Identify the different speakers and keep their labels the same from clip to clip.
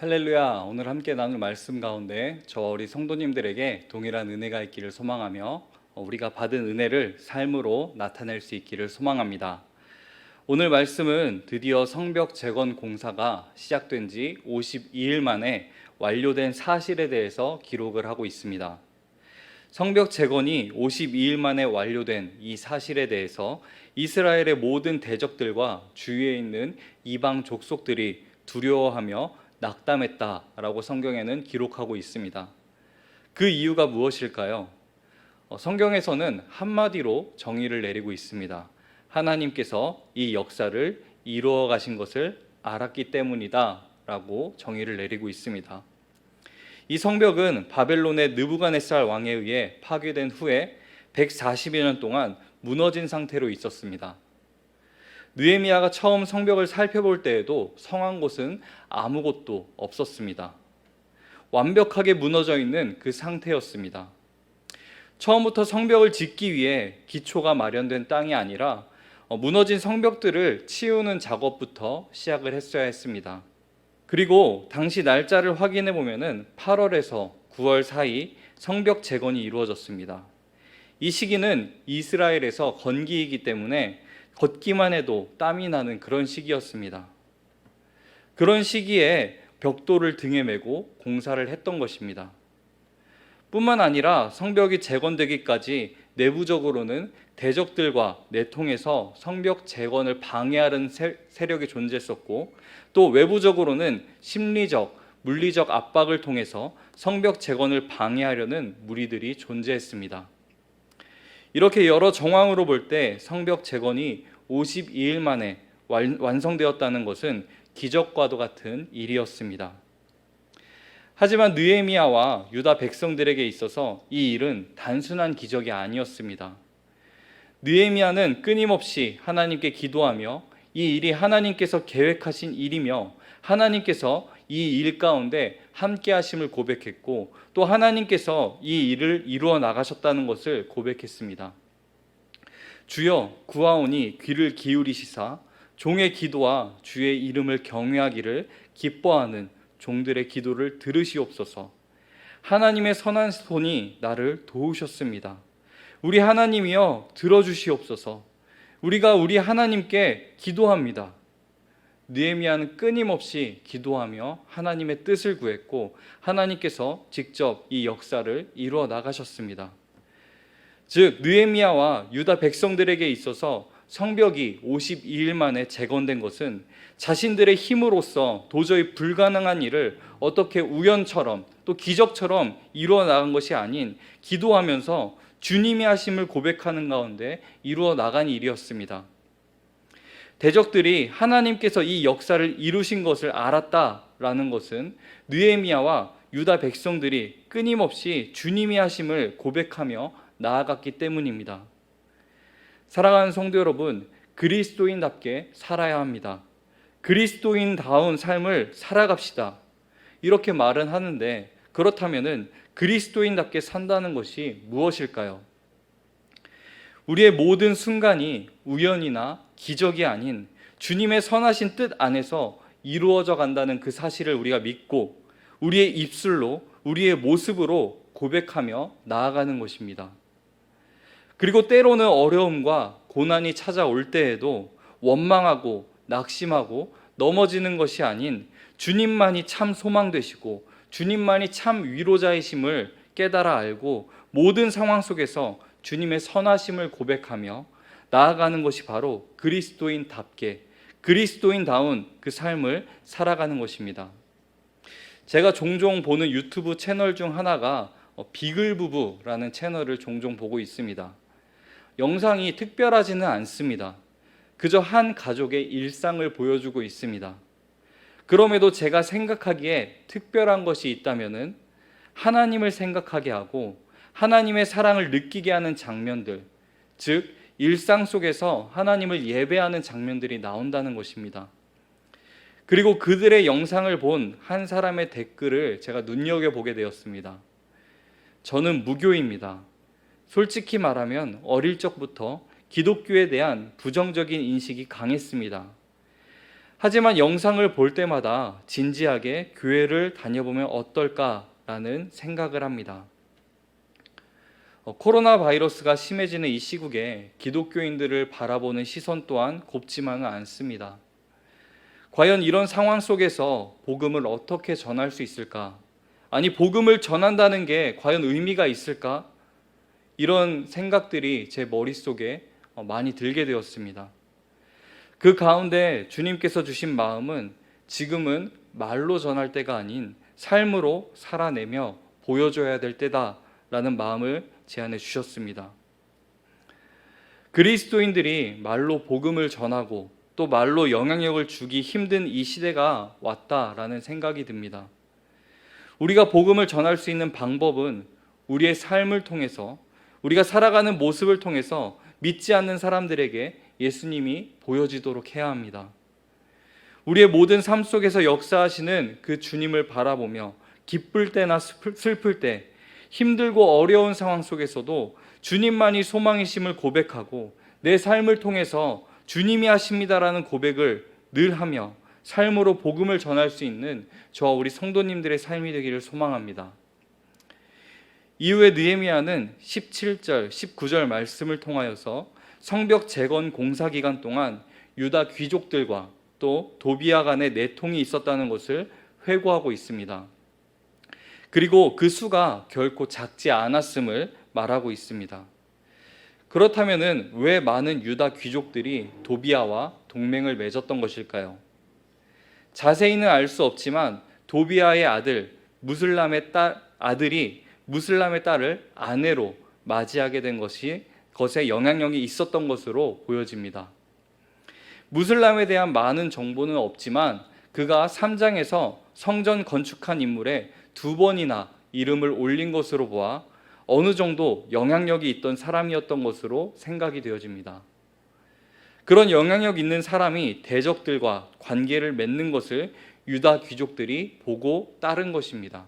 Speaker 1: 할렐루야. 오늘 함께 나눌 말씀 가운데 우리 성도님들에게 동일한 은혜가 있기를 소망하며 우리가 받은 은혜를 삶으로 나타낼 수 있기를 소망합니다. 오늘 말씀은 드디어 성벽 재건 공사가 시작된 지 52일 만에 완료된 사실에 대해서 기록을 하고 있습니다. 성벽 재건이 52일 만에 완료된 이 사실에 대해서 이스라엘의 모든 대적들과 주위에 있는 이방 족속들이 두려워하며 낙담했다라고 성경에는 기록하고 있습니다. 그 이유가 무엇일까요? 성경에서는 한마디로 정의를 내리고 있습니다. 하나님께서 이 역사를 이루어 가신 것을 알았기 때문이다 라고 정의를 내리고 있습니다. 이 성벽은 바벨론의 느부갓네살 왕에 의해 파괴된 후에 140여 년 동안 무너진 상태로 있었습니다. 느헤미야가 처음 성벽을 살펴볼 때에도 성한 곳은 아무것도 없었습니다. 완벽하게 무너져 있는 그 상태였습니다. 처음부터 성벽을 짓기 위해 기초가 마련된 땅이 아니라 무너진 성벽들을 치우는 작업부터 시작을 했어야 했습니다. 그리고 당시 날짜를 확인해 보면은 8월에서 9월 사이 성벽 재건이 이루어졌습니다. 이 시기는 이스라엘에서 건기이기 때문에 걷기만 해도 땀이 나는 그런 시기였습니다. 그런 시기에 벽돌을 등에 메고 공사를 했던 것입니다. 뿐만 아니라 성벽이 재건되기까지 내부적으로는 대적들과 내통해서 성벽 재건을 방해하는 세력이 존재했었고, 또 외부적으로는 심리적, 물리적 압박을 통해서 성벽 재건을 방해하려는 무리들이 존재했습니다. 이렇게 여러 정황으로 볼 때 성벽 재건이 52일 만에 완성되었다는 것은 기적과도 같은 일이었습니다. 하지만 느헤미야와 유다 백성들에게 있어서 이 일은 단순한 기적이 아니었습니다. 느헤미야는 끊임없이 하나님께 기도하며 이 일이 하나님께서 계획하신 일이며 하나님께서 이 일 가운데 함께 하심을 고백했고, 또 하나님께서 이 일을 이루어 나가셨다는 것을 고백했습니다. 주여 구하오니 귀를 기울이시사 종의 기도와 주의 이름을 경외하기를 기뻐하는 종들의 기도를 들으시옵소서. 하나님의 선한 손이 나를 도우셨습니다. 우리 하나님이여 들어주시옵소서. 우리가 우리 하나님께 기도합니다. 느헤미야는 끊임없이 기도하며 하나님의 뜻을 구했고, 하나님께서 직접 이 역사를 이루어 나가셨습니다. 즉 느헤미야와 유다 백성들에게 있어서 성벽이 52일 만에 재건된 것은 자신들의 힘으로써 도저히 불가능한 일을 어떻게 우연처럼 또 기적처럼 이루어 나간 것이 아닌 기도하면서 주님이 하심을 고백하는 가운데 이루어 나간 일이었습니다. 대적들이 하나님께서 이 역사를 이루신 것을 알았다라는 것은 느헤미야와 유다 백성들이 끊임없이 주님이 하심을 고백하며 나아갔기 때문입니다. 사랑하는 성도 여러분, 그리스도인답게 살아야 합니다. 그리스도인다운 삶을 살아갑시다. 이렇게 말은 하는데, 그렇다면은 그리스도인답게 산다는 것이 무엇일까요? 우리의 모든 순간이 우연이나 기적이 아닌 주님의 선하신 뜻 안에서 이루어져 간다는 그 사실을 우리가 믿고 우리의 입술로, 우리의 모습으로 고백하며 나아가는 것입니다. 그리고 때로는 어려움과 고난이 찾아올 때에도 원망하고 낙심하고 넘어지는 것이 아닌 주님만이 참 소망 되시고 주님만이 참 위로자이심을 깨달아 알고 모든 상황 속에서 주님의 선하심을 고백하며 나아가는 것이 바로 그리스도인답게, 그리스도인다운 그 삶을 살아가는 것입니다. 제가 종종 보는 유튜브 채널 중 하나가 비글부부라는 채널을 종종 보고 있습니다. 영상이 특별하지는 않습니다. 그저 한 가족의 일상을 보여주고 있습니다. 그럼에도 제가 생각하기에 특별한 것이 있다면은 하나님을 생각하게 하고 하나님의 사랑을 느끼게 하는 장면들, 즉 일상 속에서 하나님을 예배하는 장면들이 나온다는 것입니다. 그리고 그들의 영상을 본 한 사람의 댓글을 제가 눈여겨보게 되었습니다. 저는 무교입니다. 솔직히 말하면 어릴 적부터 기독교에 대한 부정적인 인식이 강했습니다. 하지만 영상을 볼 때마다 진지하게 교회를 다녀보면 어떨까라는 생각을 합니다. 코로나 바이러스가 심해지는 이 시국에 기독교인들을 바라보는 시선 또한 곱지만은 않습니다. 과연 이런 상황 속에서 복음을 어떻게 전할 수 있을까? 아니, 복음을 전한다는 게 과연 의미가 있을까? 이런 생각들이 제 머릿속에 많이 들게 되었습니다. 그 가운데 주님께서 주신 마음은 지금은 말로 전할 때가 아닌 삶으로 살아내며 보여줘야 될 때다라는 마음을 제안해 주셨습니다. 그리스도인들이 말로 복음을 전하고 또 말로 영향력을 주기 힘든 이 시대가 왔다라는 생각이 듭니다. 우리가 복음을 전할 수 있는 방법은 우리의 삶을 통해서, 우리가 살아가는 모습을 통해서 믿지 않는 사람들에게 예수님이 보여지도록 해야 합니다. 우리의 모든 삶 속에서 역사하시는 그 주님을 바라보며 기쁠 때나 슬플 때, 힘들고 어려운 상황 속에서도 주님만이 소망이심을 고백하고 내 삶을 통해서 주님이 하십니다라는 고백을 늘 하며 삶으로 복음을 전할 수 있는 저와 우리 성도님들의 삶이 되기를 소망합니다. 이후에 느헤미야는 17절, 19절 말씀을 통하여서 성벽 재건 공사 기간 동안 유다 귀족들과 또 도비아 간의 내통이 있었다는 것을 회고하고 있습니다. 그리고 그 수가 결코 작지 않았음을 말하고 있습니다. 그렇다면 왜 많은 유다 귀족들이 도비아와 동맹을 맺었던 것일까요? 자세히는 알 수 없지만 도비아의 아들이 무슬람의 딸을 아내로 맞이하게 된 것에 영향력이 있었던 것으로 보여집니다. 무슬람에 대한 많은 정보는 없지만 그가 3장에서 성전 건축한 인물에 2번이나 이름을 올린 것으로 보아 어느 정도 영향력이 있던 사람이었던 것으로 생각이 되어집니다. 그런 영향력 있는 사람이 대적들과 관계를 맺는 것을 유다 귀족들이 보고 따른 것입니다.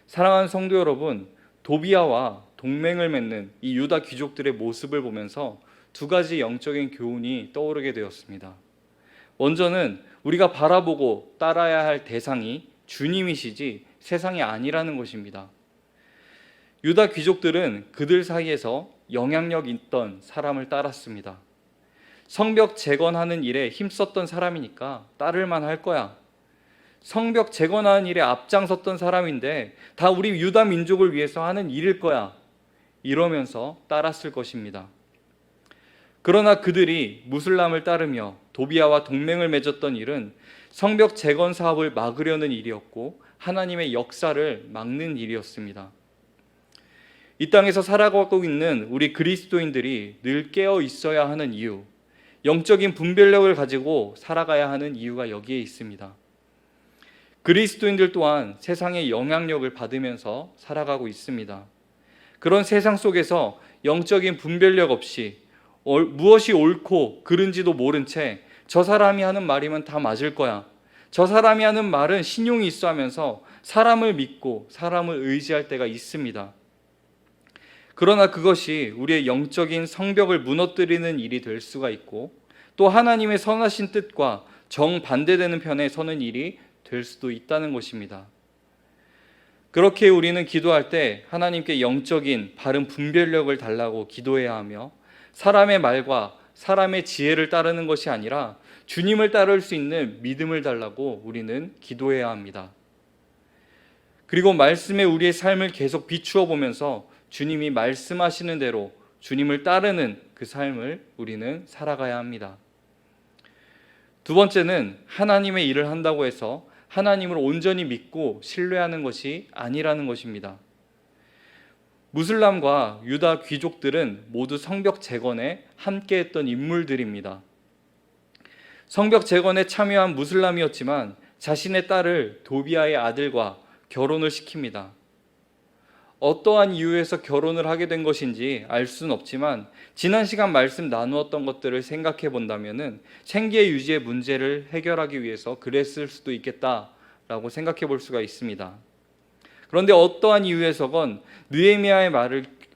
Speaker 1: 사랑하는 성도 여러분, 도비아와 동맹을 맺는 이 유다 귀족들의 모습을 보면서 2가지 영적인 교훈이 떠오르게 되었습니다. 먼저는 우리가 바라보고 따라야 할 대상이 주님이시지 세상이 아니라는 것입니다. 유다 귀족들은 그들 사이에서 영향력 있던 사람을 따랐습니다. 성벽 재건하는 일에 힘썼던 사람이니까 따를만 할 거야. 성벽 재건하는 일에 앞장섰던 사람인데 다 우리 유다 민족을 위해서 하는 일일 거야. 이러면서 따랐을 것입니다. 그러나 그들이 무슬람을 따르며 도비아와 동맹을 맺었던 일은 성벽 재건 사업을 막으려는 일이었고 하나님의 역사를 막는 일이었습니다. 이 땅에서 살아가고 있는 우리 그리스도인들이 늘 깨어 있어야 하는 이유, 영적인 분별력을 가지고 살아가야 하는 이유가 여기에 있습니다. 그리스도인들 또한 세상의 영향력을 받으면서 살아가고 있습니다. 그런 세상 속에서 영적인 분별력 없이 무엇이 옳고 그른지도 모른 채 저 사람이 하는 말이면 다 맞을 거야, 저 사람이 하는 말은 신용이 있어 하면서 사람을 믿고 사람을 의지할 때가 있습니다. 그러나 그것이 우리의 영적인 성벽을 무너뜨리는 일이 될 수가 있고 또 하나님의 선하신 뜻과 정반대되는 편에 서는 일이 될 수도 있다는 것입니다. 그렇게 우리는 기도할 때 하나님께 영적인 바른 분별력을 달라고 기도해야 하며 사람의 말과 사람의 지혜를 따르는 것이 아니라 주님을 따를 수 있는 믿음을 달라고 우리는 기도해야 합니다. 그리고 말씀에 우리의 삶을 계속 비추어 보면서 주님이 말씀하시는 대로 주님을 따르는 그 삶을 우리는 살아가야 합니다. 2번째는 하나님의 일을 한다고 해서 하나님을 온전히 믿고 신뢰하는 것이 아니라는 것입니다. 무슬람과 유다 귀족들은 모두 성벽 재건에 함께했던 인물들입니다. 성벽 재건에 참여한 무슬람이었지만 자신의 딸을 도비아의 아들과 결혼을 시킵니다. 어떠한 이유에서 결혼을 하게 된 것인지 알 수는 없지만 지난 시간 말씀 나누었던 것들을 생각해 본다면 생계 유지의 문제를 해결하기 위해서 그랬을 수도 있겠다라고 생각해 볼 수가 있습니다. 그런데 어떠한 이유에서건 느헤미야의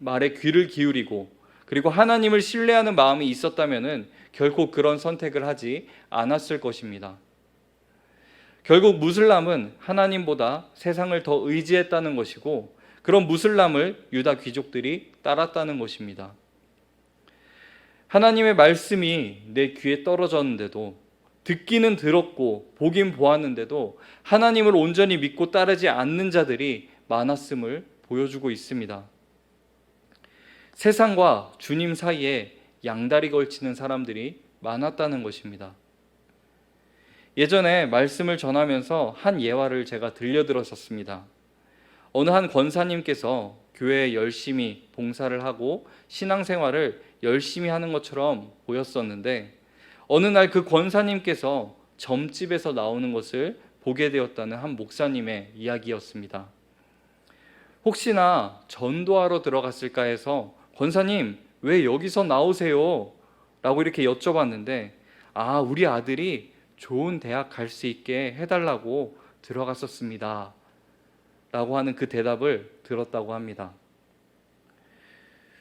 Speaker 1: 말에 귀를 기울이고 그리고 하나님을 신뢰하는 마음이 있었다면 결코 그런 선택을 하지 않았을 것입니다. 결국 무슬람은 하나님보다 세상을 더 의지했다는 것이고, 그런 무슬람을 유다 귀족들이 따랐다는 것입니다. 하나님의 말씀이 내 귀에 떨어졌는데도, 듣기는 들었고 보긴 보았는데도 하나님을 온전히 믿고 따르지 않는 자들이 많았음을 보여주고 있습니다. 세상과 주님 사이에 양다리 걸치는 사람들이 많았다는 것입니다. 예전에 말씀을 전하면서 한 예화를 제가 들려드렸었습니다. 어느 한 권사님께서 교회에 열심히 봉사를 하고 신앙생활을 열심히 하는 것처럼 보였었는데, 어느 날 그 권사님께서 점집에서 나오는 것을 보게 되었다는 한 목사님의 이야기였습니다. 혹시나 전도하러 들어갔을까 해서 권사님 왜 여기서 나오세요? 라고 이렇게 여쭤봤는데, 우리 아들이 좋은 대학 갈 수 있게 해달라고 들어갔었습니다 라고 하는 그 대답을 들었다고 합니다.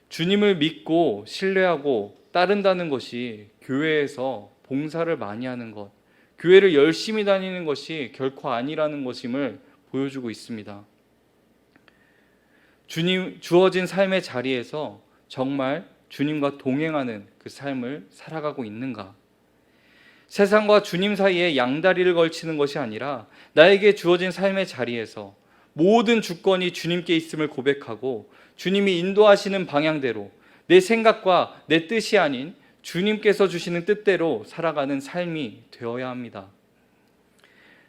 Speaker 1: 주님을 믿고 신뢰하고 따른다는 것이 교회에서 봉사를 많이 하는 것, 교회를 열심히 다니는 것이 결코 아니라는 것임을 보여주고 있습니다. 주어진 삶의 자리에서 정말 주님과 동행하는 그 삶을 살아가고 있는가? 세상과 주님 사이에 양다리를 걸치는 것이 아니라 나에게 주어진 삶의 자리에서 모든 주권이 주님께 있음을 고백하고 주님이 인도하시는 방향대로 내 생각과 내 뜻이 아닌 주님께서 주시는 뜻대로 살아가는 삶이 되어야 합니다.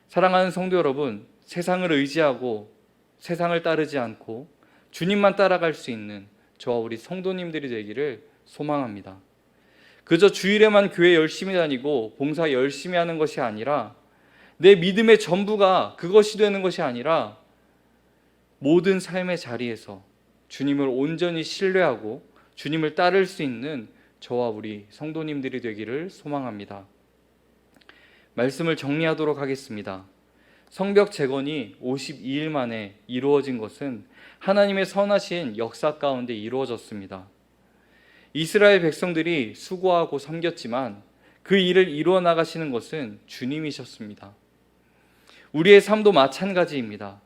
Speaker 1: 사랑하는 성도 여러분, 세상을 의지하고 세상을 따르지 않고 주님만 따라갈 수 있는 저와 우리 성도님들이 되기를 소망합니다. 그저 주일에만 교회 열심히 다니고 봉사 열심히 하는 것이 아니라, 내 믿음의 전부가 그것이 되는 것이 아니라 모든 삶의 자리에서 주님을 온전히 신뢰하고 주님을 따를 수 있는 저와 우리 성도님들이 되기를 소망합니다. 말씀을 정리하도록 하겠습니다. 성벽 재건이 52일 만에 이루어진 것은 하나님의 선하신 역사 가운데 이루어졌습니다. 이스라엘 백성들이 수고하고 섬겼지만 그 일을 이루어 나가시는 것은 주님이셨습니다. 우리의 삶도 마찬가지입니다.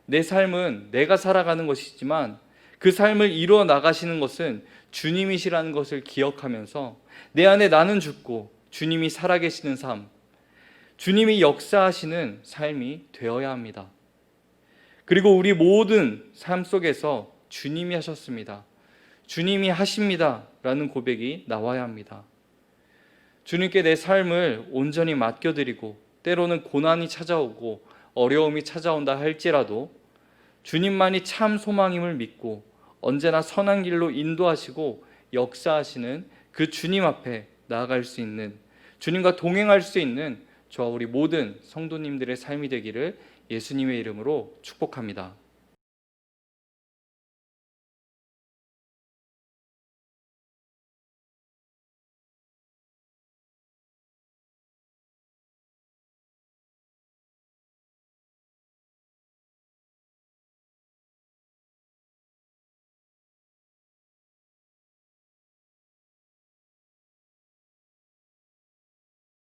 Speaker 1: 내 삶은 내가 살아가는 것이지만 그 삶을 이루어 나가시는 것은 주님이시라는 것을 기억하면서 내 안에 나는 죽고 주님이 살아계시는 삶, 주님이 역사하시는 삶이 되어야 합니다. 그리고 우리 모든 삶 속에서 주님이 하셨습니다, 주님이 하십니다 라는 고백이 나와야 합니다. 주님께 내 삶을 온전히 맡겨드리고 때로는 고난이 찾아오고 어려움이 찾아온다 할지라도 주님만이 참 소망임을 믿고 언제나 선한 길로 인도하시고 역사하시는 그 주님 앞에 나아갈 수 있는, 주님과 동행할 수 있는 저와 우리 모든 성도님들의 삶이 되기를 예수님의 이름으로 축복합니다.